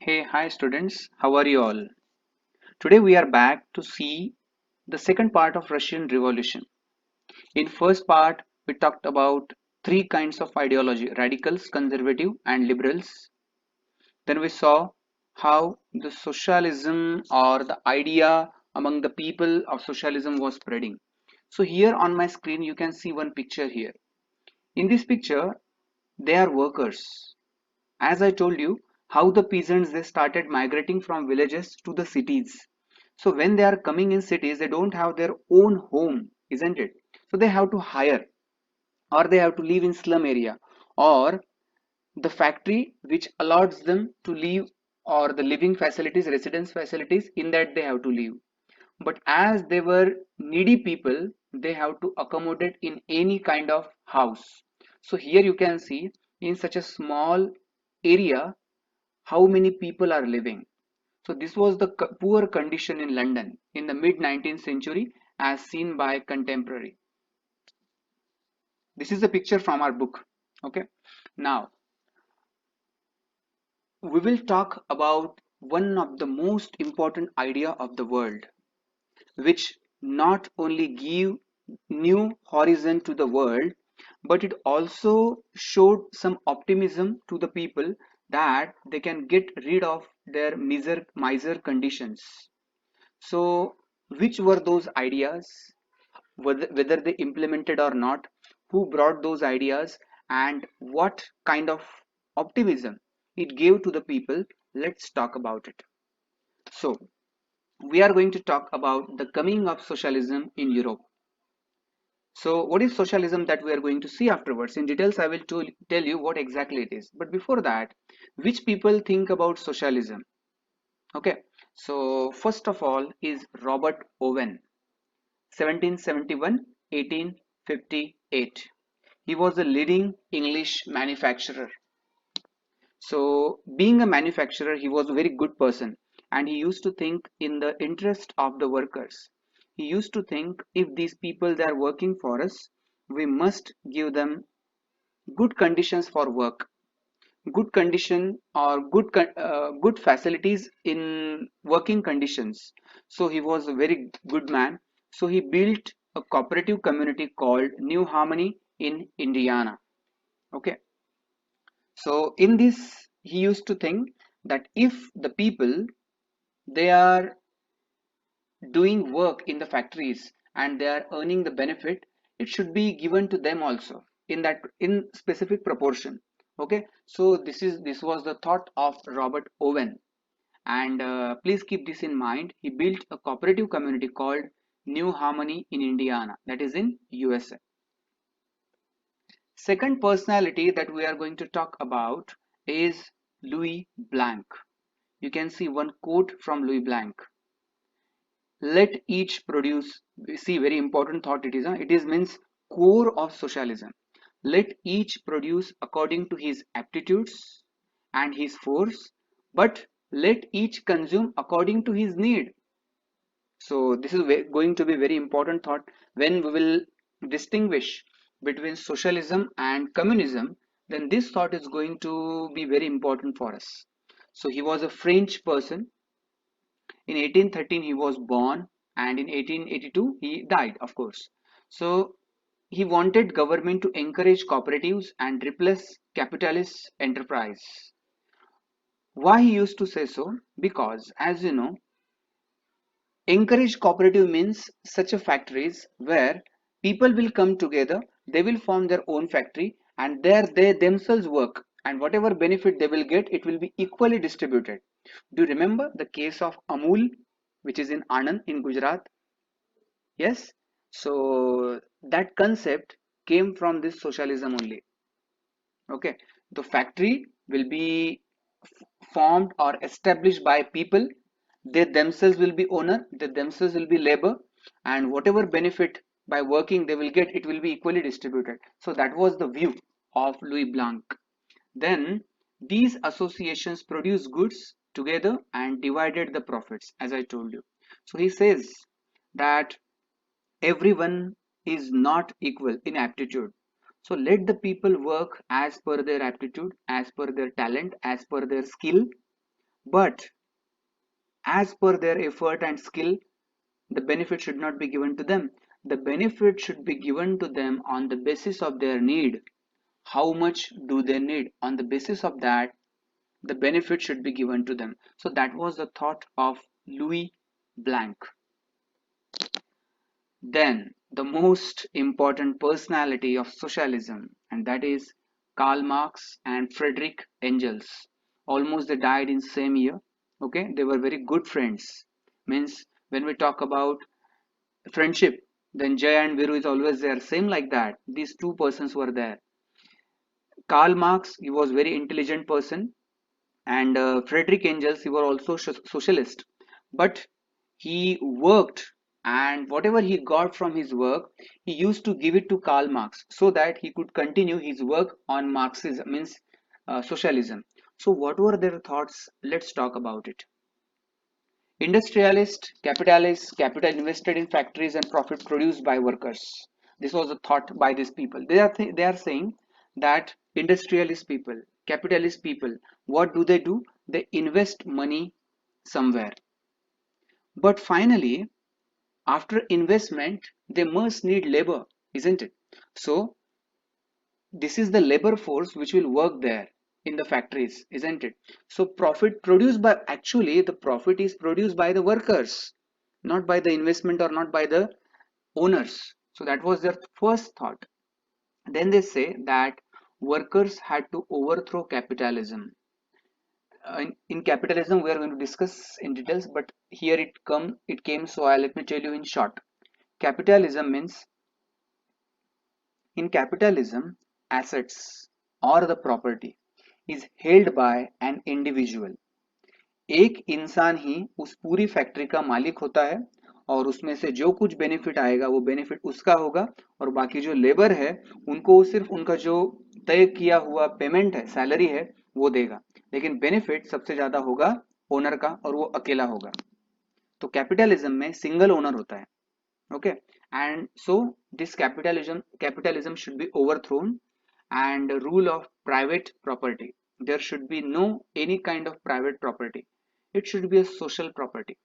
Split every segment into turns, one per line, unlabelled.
Hey, hi students, how are you all? Today we are back to see the second part of Russian Revolution. In first part, we talked about three kinds of ideology, radicals, conservative and liberals. Then we saw how the socialism or the idea among the people of socialism was spreading. So here on my screen you can see one picture here. In this picture, they are workers. As I told you, how the peasants they started migrating from villages to the cities. So when they are coming in cities, they don't have their own home, isn't it? So they have to hire, or they have to live in slum area, or the factory which allows them to live, or the living facilities, residence facilities, in that they have to live. But as they were needy people, they have to accommodate in any kind of house. So here you can see in such a small area how many people are living. So this was the poor condition in London in the mid 19th century as seen by contemporary. This is a picture from our book. Okay. Now we will talk about one of the most important idea of the world, which not only give new horizon to the world, but it also showed some optimism to the people that they can get rid of their miser conditions. So which were those ideas, whether they implemented or not, who brought those ideas, and what kind of optimism it gave to the people? Let's talk about it. So we are going to talk about the coming of socialism in Europe. So what is socialism that we are going to see afterwards? In details, I will tell you what exactly it is. But before that, which people think about socialism? Okay. So first of all is Robert Owen, 1771 1858. He was a leading English manufacturer. So being a manufacturer, he was a very good person, and he used to think in the interest of the workers. He used to think if these people they are working for us, we must give them good conditions for work, good condition or good facilities in working conditions. So he was a very good man. So he built a cooperative community called New Harmony in Indiana. Okay. So in this, he used to think that if the people they are doing work in the factories and they are earning the benefit, it should be given to them also in that in specific proportion. Okay, so this was the thought of Robert Owen, and please keep this in mind. He built a cooperative community called New Harmony in Indiana, that is in USA. Second personality that we are going to talk about is Louis Blanc. You can see one quote from Louis Blanc: let each produce. See, very important thought it is, huh? It is means core of socialism. Let each produce according to his aptitudes and his force, but let each consume according to his need. So this is going to be very important thought when we will distinguish between socialism and communism. Then this thought is going to be very important for us. So he was a French person. In 1813 he was born, and in 1882 he died, of course. So he wanted government to encourage cooperatives and replace capitalist enterprise. Why he used to say so? Because as you know, encourage cooperative means such a factories where people will come together, they will form their own factory, and there they themselves work, and whatever benefit they will get, it will be equally distributed. Do you remember the case of Amul, which is in Anand in Gujarat? Yes. So that concept came from this socialism only. Okay. The factory will be formed or established by people. They themselves will be owner, they themselves will be labor, and whatever benefit by working they will get, it will be equally distributed. So that was the view of Louis Blanc. Then these associations produced goods together and divided the profits, as I told you. So he says that everyone is not equal in aptitude. So let the people work as per their aptitude, as per their talent, as per their skill. but as per their effort and skill, the benefit should not be given to them. The benefit should be given to them on the basis of their need. How much do they need? On the basis of that, the benefit should be given to them. So that was the thought of Louis Blanc. Then the most important personality of socialism, and that is Karl Marx and Friedrich Engels. Almost they died in same year. Okay, they were very good friends. Means when we talk about friendship, then Jay and Viru is always there. Same like that. These two persons were there. Karl Marx, he was very intelligent person, and Friedrich Engels, he was also socialist, but he worked, and whatever he got from his work, he used to give it to Karl Marx so that he could continue his work on Marxism, means socialism. So what were their thoughts? Let's talk about it. Industrialist, capitalist, capital invested in factories and profit produced by workers. This was a thought by these people. They are saying that industrialist people, capitalist people, what do? They invest money somewhere. But finally, after investment, they must need labor, isn't it? So this is the labor force which will work there in the factories, isn't it? So profit produced by, actually the profit is produced by the workers, not by the investment or not by the owners. So that was their first thought. Then they say that workers had to overthrow capitalism. In capitalism we are going to discuss in details, but here it came, so let me tell you in short. Capitalism means, in capitalism, assets or the property is held by an individual. एक इंसान ही उस पूरी factory का मालिक होता है, और उसमें से जो कुछ बेनिफिट आएगा वो बेनिफिट उसका होगा, और बाकी जो लेबर है उनको सिर्फ उनका जो तय किया हुआ पेमेंट है, सैलरी है, वो देगा, लेकिन बेनिफिट सबसे ज्यादा होगा ओनर का, और वो अकेला होगा. तो कैपिटलिज्म में सिंगल ओनर होता है. Okay, and so this capitalism should be overthrown, and rule of private property, there should be no any kind of private property. It should be a social property,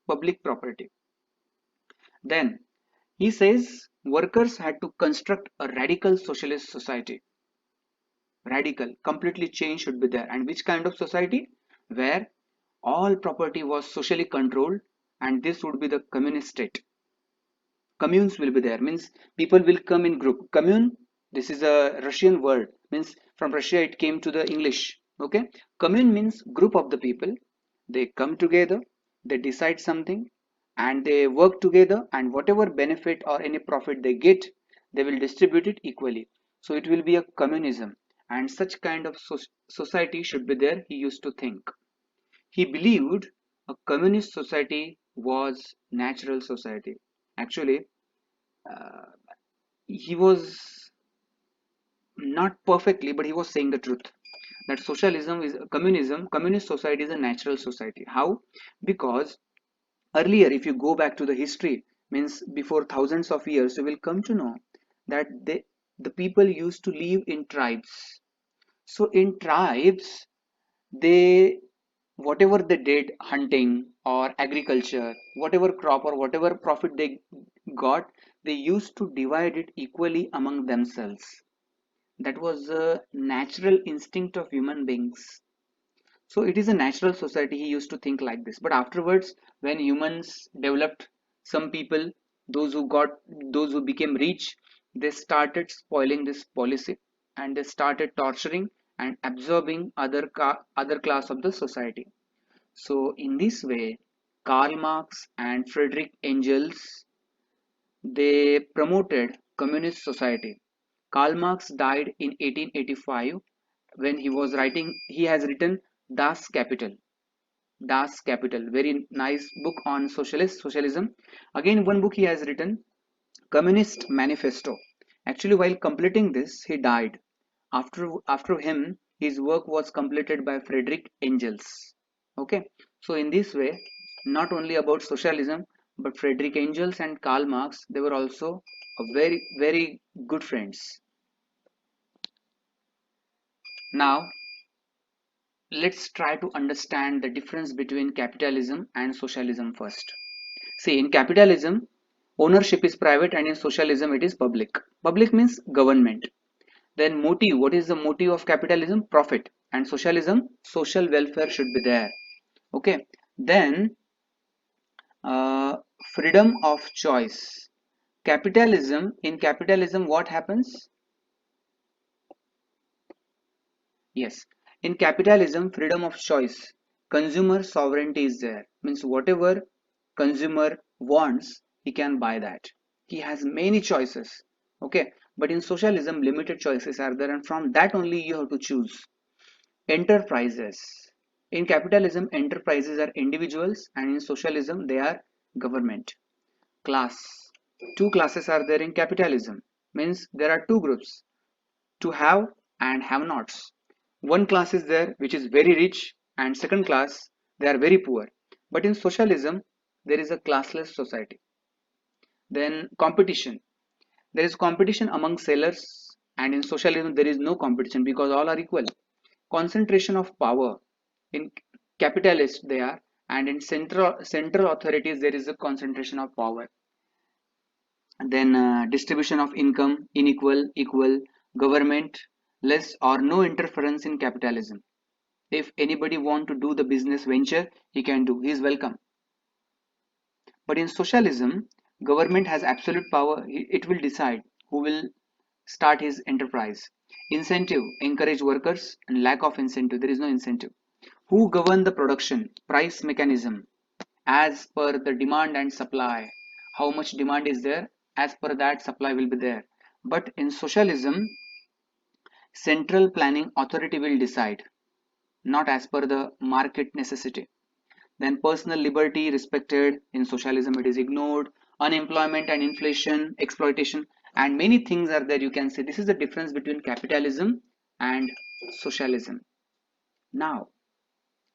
public property. Then he says workers had to construct a radical socialist society. Radical, completely change should be there. And which kind of society? Where all property was socially controlled, and this would be the communist state. Communes will be there, means people will come in group. Commune, this is a Russian word, means from Russia it came to the English. Okay, commune means group of the people. They come together, they decide something, and they work together, and whatever benefit or any profit they get, they will distribute it equally. So it will be a communism, and such kind of society should be there, he used to think. He believed a communist society was natural society. Actually, uh, he was not perfectly, but he was saying the truth that socialism is communist society is a natural society. How? Because earlier, if you go back to the history, means before thousands of years, you will come to know that the people used to live in tribes. So in tribes, they, whatever they did, hunting or agriculture, whatever crop or whatever profit they got, they used to divide it equally among themselves. That was a natural instinct of human beings. So it is a natural society, he used to think like this. But afterwards, when humans developed, some people, those who became rich, they started spoiling this policy, and they started torturing and absorbing other class of the society. So in this way, Karl Marx and Friedrich Engels, they promoted communist society. Karl Marx died in 1885. When he was writing, he has written Das Kapital. Das Kapital, very nice book on socialism. Again, one book he has written, Communist Manifesto. Actually, while completing this, he died. After him, his work was completed by Friedrich Engels. Okay, so in this way, not only about socialism, but Friedrich Engels and Karl Marx, they were also a very good friends. Now let's try to understand the difference between capitalism and socialism first. See, in capitalism, ownership is private, and in socialism, it is public. Public means government. Then motive, what is the motive of capitalism? Profit. And socialism, social welfare should be there. Okay. Then freedom of choice. In capitalism, what happens? Yes, in capitalism, freedom of choice, consumer sovereignty is there. Means whatever consumer wants, he can buy that. He has many choices. Okay, but in socialism, limited choices are there, and from that only you have to choose. Enterprises. In capitalism, enterprises are individuals, and in socialism, they are government. Class. Two classes are there in capitalism. Means there are two groups, to have and have nots. One class is there which is very rich, and second class they are very poor. But in socialism there is a classless society. Then competition. There is competition among sellers, and in socialism there is no competition because all are equal. Concentration of power. In capitalist they are, and in central authorities there is a concentration of power. And then distribution of income unequal, equal, government less or no interference in capitalism. If anybody want to do the business venture, he can do, he is welcome. But in socialism, government has absolute power. It will decide who will start his enterprise. Incentive encourage workers, and lack of incentive, there is no incentive. Who govern the production? Price mechanism, as per the demand and supply. How much demand is there, as per that supply will be there. But in socialism, central planning authority will decide, not as per the market necessity. Then personal liberty respected. In socialism it is ignored. Unemployment and inflation, exploitation, and many things are there. You can say this is the difference between capitalism and socialism. Now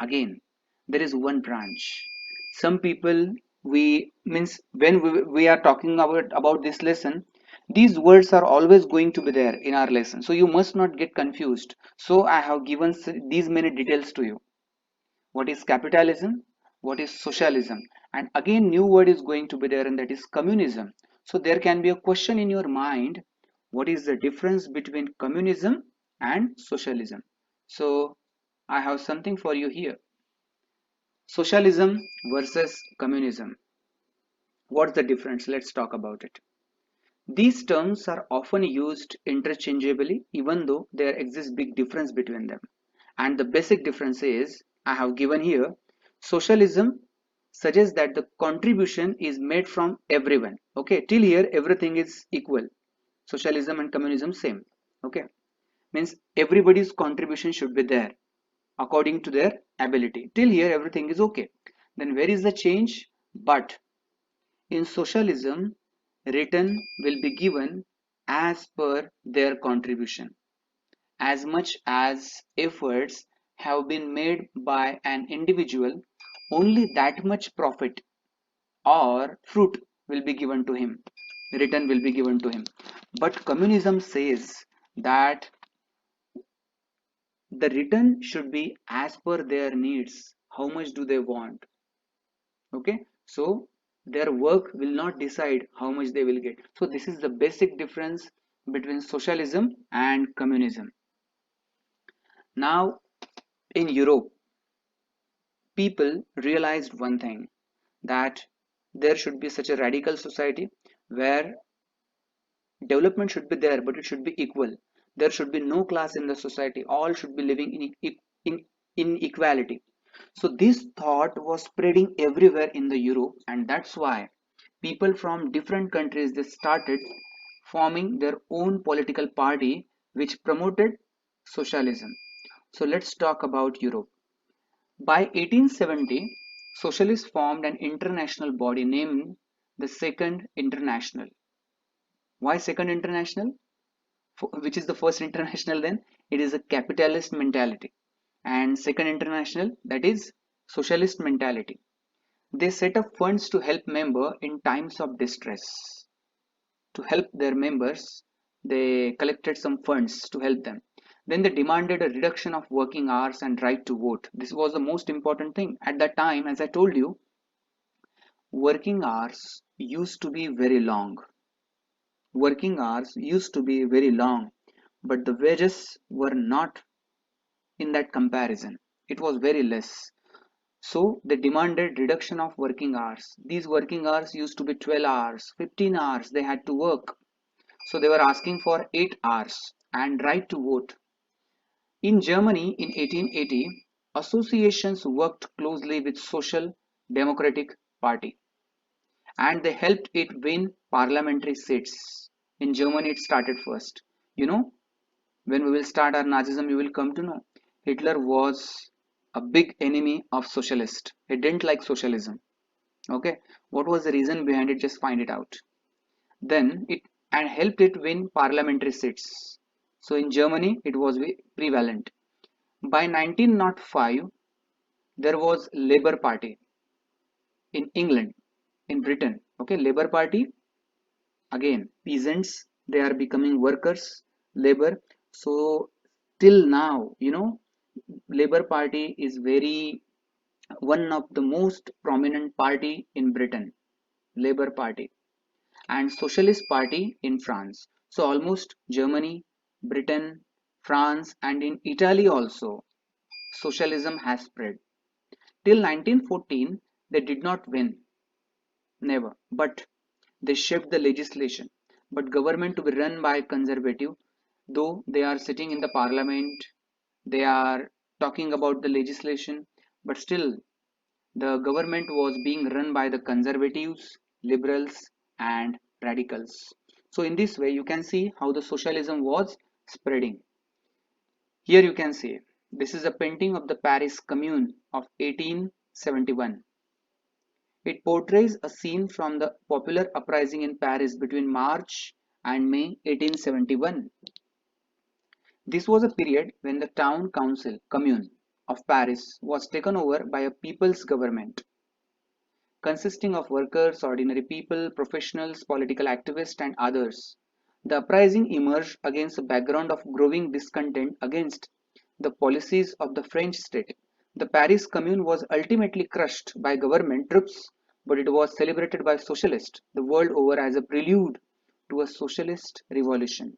again, there is one branch. Some people, we means when we are talking about this lesson, these words are always going to be there in our lesson, so you must not get confused. So I have given these many details to you. What is capitalism, what is socialism, and again new word is going to be there, and that is communism. So there can be a question in your mind, what is the difference between communism and socialism? So I have something for you here. Socialism versus communism. What's the difference? Let's talk about it. These terms are often used interchangeably, even though there exists big difference between them. And the basic difference is, I have given here, socialism suggests that the contribution is made from everyone. Okay, till here everything is equal. Socialism and communism same. Okay, means everybody's contribution should be there according to their ability. Till here everything is okay. Then where is the change? But in socialism, return will be given as per their contribution. As much as efforts have been made by an individual, only that much profit or fruit will be given to him. Return will be given to him. But communism says that the return should be as per their needs. How much do they want? Okay, so their work will not decide how much they will get. So this is the basic difference between socialism and communism. Now in Europe, people realized one thing, that there should be such a radical society where development should be there, but it should be equal. There should be no class in the society, all should be living in equality. So this thought was spreading everywhere in the Europe, and that's why people from different countries, they started forming their own political party which promoted socialism. So let's talk about Europe. By 1870, socialists formed an international body named the Second International. Why Second International? Which is the first international then? It is a capitalist mentality. And Second International, that is socialist mentality. They set up funds to help members in times of distress. To help their members, they collected some funds to help them. Then they demanded a reduction of working hours and right to vote. This was the most important thing. At that time, as I told you, working hours used to be very long. Working hours used to be very long, but the wages were not in that comparison. It was very less. So they demanded reduction of working hours. These working hours used to be 12 hours, 15 hours they had to work. So they were asking for 8 hours and right to vote. In Germany in 1880, associations worked closely with Social Democratic Party and they helped it win parliamentary seats. In Germany it started first. You know, when we will start our Nazism, you will come to know Hitler was a big enemy of socialist. He didn't like socialism. Okay, what was the reason behind it? Just find it out. Then it and helped it win parliamentary seats. So in Germany, it was prevalent. By 1905, there was Labour Party in England, in Britain. Okay, Labour Party, again peasants, they are becoming workers, labor. So till now, Labour Party is very one of the most prominent party in Britain, Labour Party, and Socialist Party in France. So almost Germany, Britain, France, and in Italy also, socialism has spread. Till 1914, they did not win, never, but they shaped the legislation. But government to be run by conservative, though they are sitting in the parliament, they are talking about the legislation, but still the government was being run by the conservatives, liberals, and radicals. So in this way, you can see how the socialism was spreading. Here you can see this is a painting of the Paris Commune of 1871. It portrays a scene from the popular uprising in Paris between March and May 1871. This was a period when the town council commune of Paris was taken over by a people's government consisting of workers, ordinary people, professionals, political activists, and others. The uprising emerged against a background of growing discontent against the policies of the French state. The Paris Commune was ultimately crushed by government troops, but it was celebrated by socialists the world over as a prelude to a socialist revolution.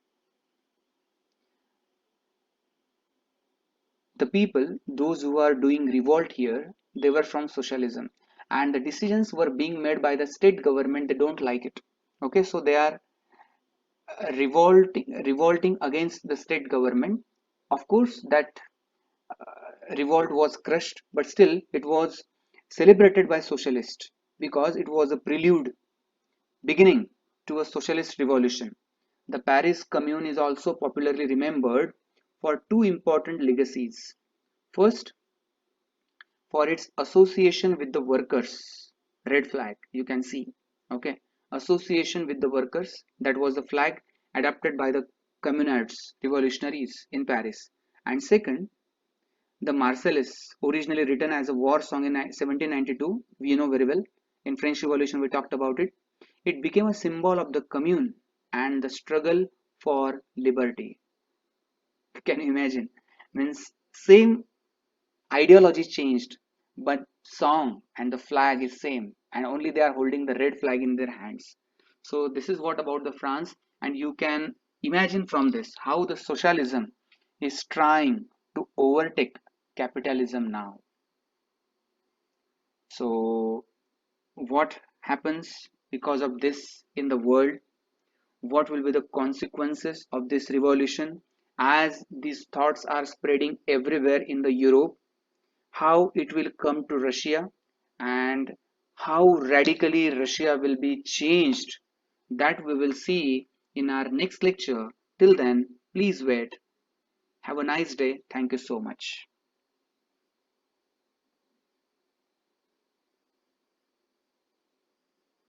The people, those who are doing revolt here, they were from socialism, and the decisions were being made by the state government. They don't like it. Okay, so they are revolting against the state government. Of course, that revolt was crushed, but still it was celebrated by socialists because it was a prelude beginning to a socialist revolution. The Paris Commune is also popularly remembered for two important legacies. First, for its association with the workers, red flag, you can see. Okay, association with the workers, that was the flag adopted by the communards, revolutionaries in Paris. And second, the Marseillaise, originally written as a war song in 1792, we know very well. In French Revolution, we talked about it. It became a symbol of the commune and the struggle for liberty. Can you imagine? Means same ideology changed, but song and the flag is same, and only they are holding the red flag in their hands. So this is what about the France, and you can imagine from this how the socialism is trying to overtake capitalism now. So what happens because of this in the world? What will be the consequences of this revolution as these thoughts are spreading everywhere in the Europe? How it will come to Russia and how radically Russia will be changed, that we will see in our next lecture. Till then, please wait. Have a nice day. Thank you so much.